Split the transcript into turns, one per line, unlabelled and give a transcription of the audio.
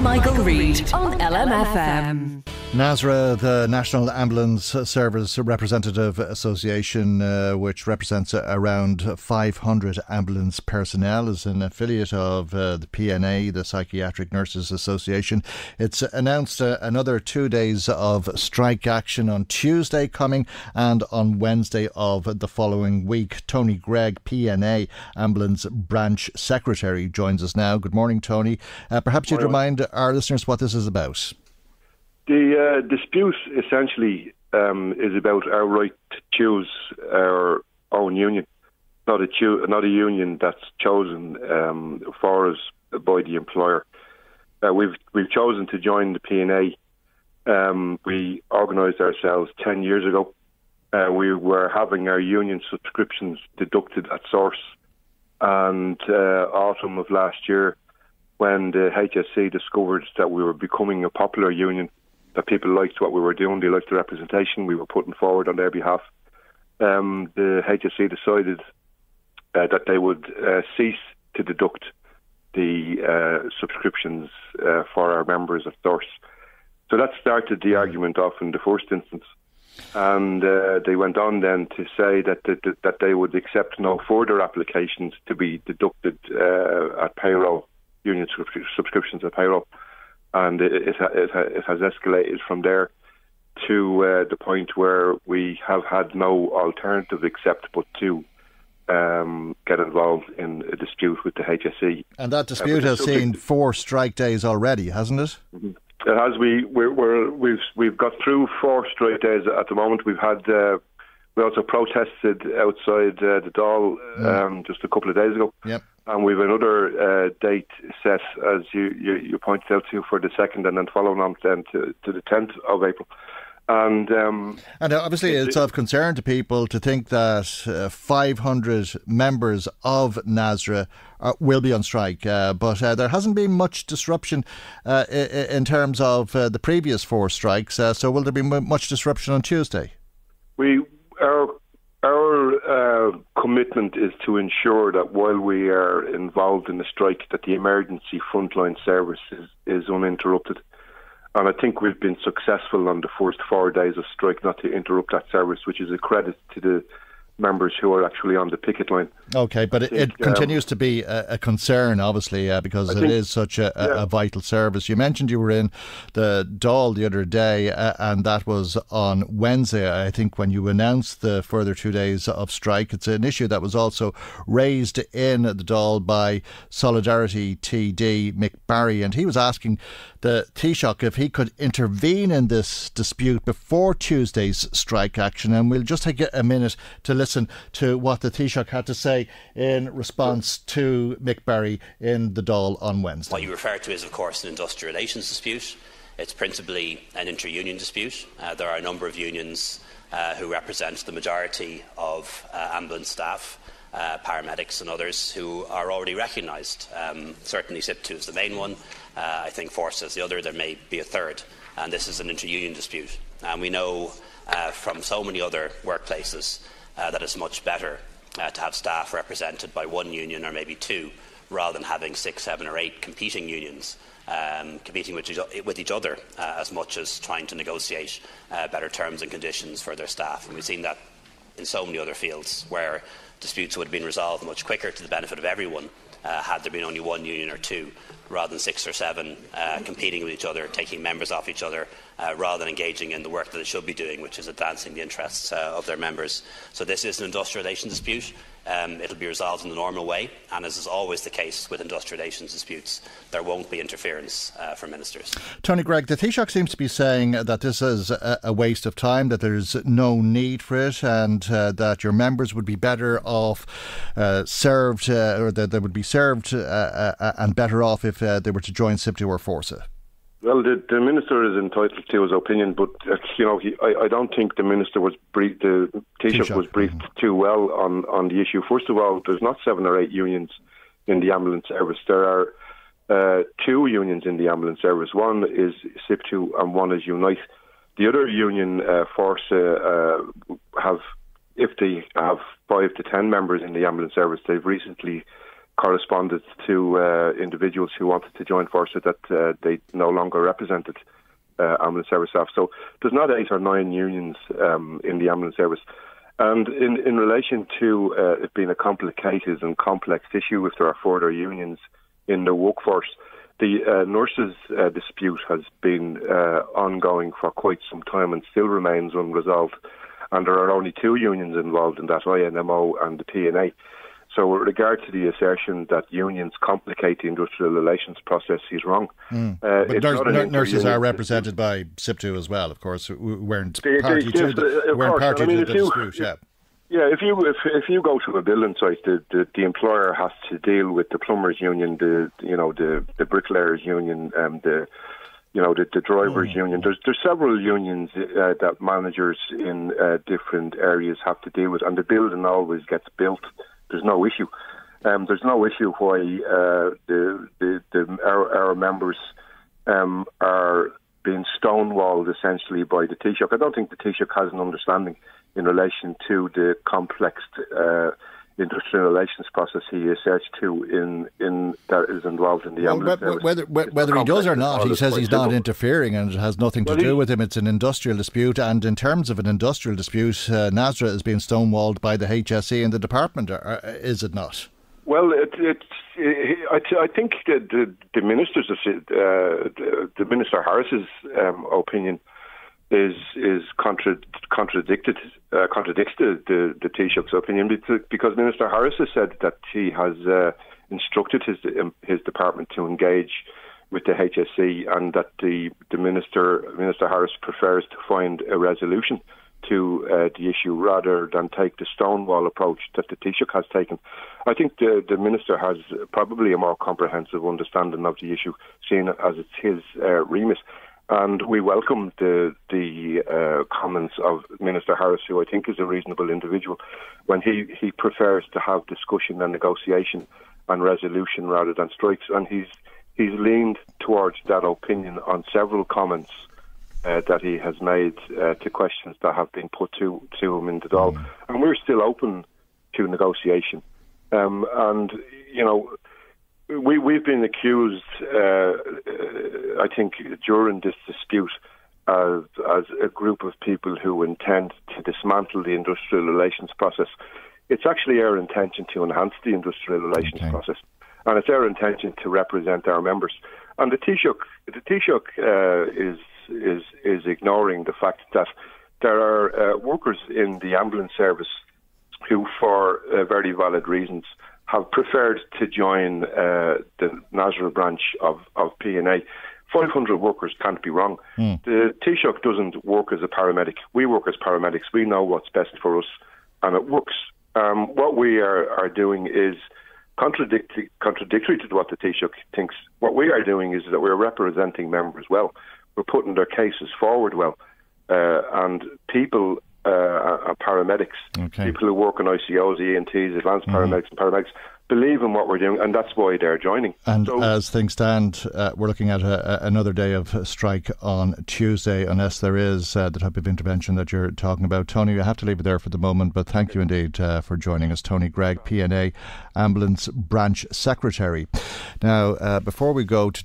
Michael Reid on LMFM.
NASRA, the National Ambulance Service Representative Association, which represents around 500 ambulance personnel, is an affiliate of the PNA, the Psychiatric Nurses Association. It's announced another 2 days of strike action on Tuesday coming and on Wednesday of the following week. Tony Gregg, PNA Ambulance Branch Secretary, joins us now. Good morning, Tony. Perhaps you'd remind our listeners what this is about.
The dispute essentially is about our right to choose our own union, not a union that's chosen for us by the employer. We've chosen to join the PNA. We organised ourselves 10 years ago. We were having our union subscriptions deducted at source, and autumn of last year, when the HSE discovered that we were becoming a popular union, that people liked what we were doing, they liked the representation we were putting forward on their behalf, the HSE decided that they would cease to deduct the subscriptions for our members at source. So that started the argument off in the first instance. And they went on then to say that they would accept no further applications to be deducted at payroll, union subscriptions at payroll. And it has escalated from there to the point where we have had no alternative except but to get involved in a dispute with the HSE. And
that dispute has seen 4 strike days already, hasn't it?
Mm-hmm. It has. We've got through 4 straight days at the moment. We've had we also protested outside the Dáil just a couple of days ago.
Yep.
And we've another date set, as you pointed out to, for the 2nd, and then following on then to the 10th of April. And
obviously it's of concern to people to think that 500 members of NASRA will be on strike, but there hasn't been much disruption in terms of the previous 4 strikes. So will there be much disruption on Tuesday?
Our commitment is to ensure that while we are involved in the strike, that the emergency frontline service is uninterrupted. And I think we've been successful on the first 4 days of strike not to interrupt that service, which is a credit to the members who are actually on the picket line.
OK, but it continues to be a concern, obviously, because it is such a vital service. You mentioned you were in the Dáil the other day, and that was on Wednesday, I think, when you announced the further 2 days of strike. It's an issue that was also raised in the Dáil by Solidarity TD Mick Barry, and he was asking the Taoiseach if he could intervene in this dispute before Tuesday's strike action. And we'll just take a minute to listen to what the Taoiseach had to say in response to Mick Barry in the Dáil on Wednesday.
What you refer to is, of course, an industrial relations dispute. It's principally an inter-union dispute. There are a number of unions who represent the majority of ambulance staff, paramedics and others who are already recognised. Certainly SIP2 is the main one. I think Force is the other. There may be a third. And this is an inter-union dispute. And we know from so many other workplaces that it's much better to have staff represented by one union or maybe 2, rather than having 6, 7 or 8 competing unions competing with each other as much as trying to negotiate better terms and conditions for their staff. And we've seen that in so many other fields where disputes would have been resolved much quicker to the benefit of everyone had there been only 1 union or 2, rather than 6 or 7 competing with each other, taking members off each other, rather than engaging in the work that they should be doing, which is advancing the interests of their members. So this is an industrial relations dispute. It will be resolved in the normal way, and as is always the case with industrial relations disputes, there won't be interference from ministers.
Tony Gregg, the Taoiseach seems to be saying that this is a waste of time, that there's no need for it, and that your members would be better off served, or that they would be served and better off if they were to join SIP2 or Forsa.
Well, the minister is entitled to his opinion, but I don't think the minister was briefed. The Taoiseach was briefed too well on the issue. First of all, there's not 7 or 8 unions in the ambulance service. There are 2 unions in the ambulance service. One is SIP2 and one is Unite. The other union, Forsa, if they have 5 to 10 members in the ambulance service, they've recently corresponded to individuals who wanted to join forces that they no longer represented ambulance service staff. So there's not 8 or 9 unions in the ambulance service. And in relation to it being a complicated and complex issue, if there are further unions in the workforce, the nurses' dispute has been ongoing for quite some time and still remains unresolved. And there are only 2 unions involved in that, INMO and the PNA. So with regard to the assertion that unions complicate the industrial relations process, he's wrong.
But nurses are represented by SIPTU as well, of course, who weren't party to the dispute.
Yeah, if you go to a building site, the employer has to deal with the plumbers' union, the bricklayers' union, the drivers' union. There's several unions that managers in different areas have to deal with, and the building always gets built. There's no issue. There's no issue why our members are being stonewalled essentially by the Taoiseach. I don't think the Taoiseach has an understanding in relation to the complex industrial relations process he asserts to in that is involved in the ambulance service.
Whether he does or not, he says he's not interfering and it has nothing to do with him. It's an industrial dispute, and in terms of an industrial dispute, NASRA is being stonewalled by the HSE and the department, is it not?
Well, I think the minister's, the Minister Harris's opinion is contradicts the Taoiseach's opinion, because Minister Harris has said that he has instructed his department to engage with the HSE, and that the Minister Harris prefers to find a resolution to the issue rather than take the stonewall approach that the Taoiseach has taken. I think the Minister has probably a more comprehensive understanding of the issue, seeing as it's his remit. And we welcome the comments of Minister Harris, who I think is a reasonable individual, when he prefers to have discussion and negotiation and resolution rather than strikes. And he's leaned towards that opinion on several comments that he has made to questions that have been put to him in the Dáil. And we're still open to negotiation. And, you know, we've been accused, I think, during this dispute as a group of people who intend to dismantle the industrial relations process. It's actually our intention to enhance the industrial relations process, and it's our intention to represent our members. And the Taoiseach is ignoring the fact that there are workers in the ambulance service who, for very valid reasons, have preferred to join the NASRA branch of PNA. 500 workers can't be wrong. The Taoiseach doesn't work as a paramedic. We work as paramedics. We know what's best for us, and it works. What we are doing is contradictory to what the Taoiseach thinks. What we are doing is that we're representing members well. We're putting their cases forward well. And people... paramedics, people who work on ICOs, ENTs, advanced paramedics and paramedics, believe in what we're doing, and that's why they're joining.
And as things stand, we're looking at another day of strike on Tuesday, unless there is the type of intervention that you're talking about. Tony, I have to leave it there for the moment, but thank you indeed for joining us. Tony Gregg, PNA Ambulance Branch Secretary. Now, before we go to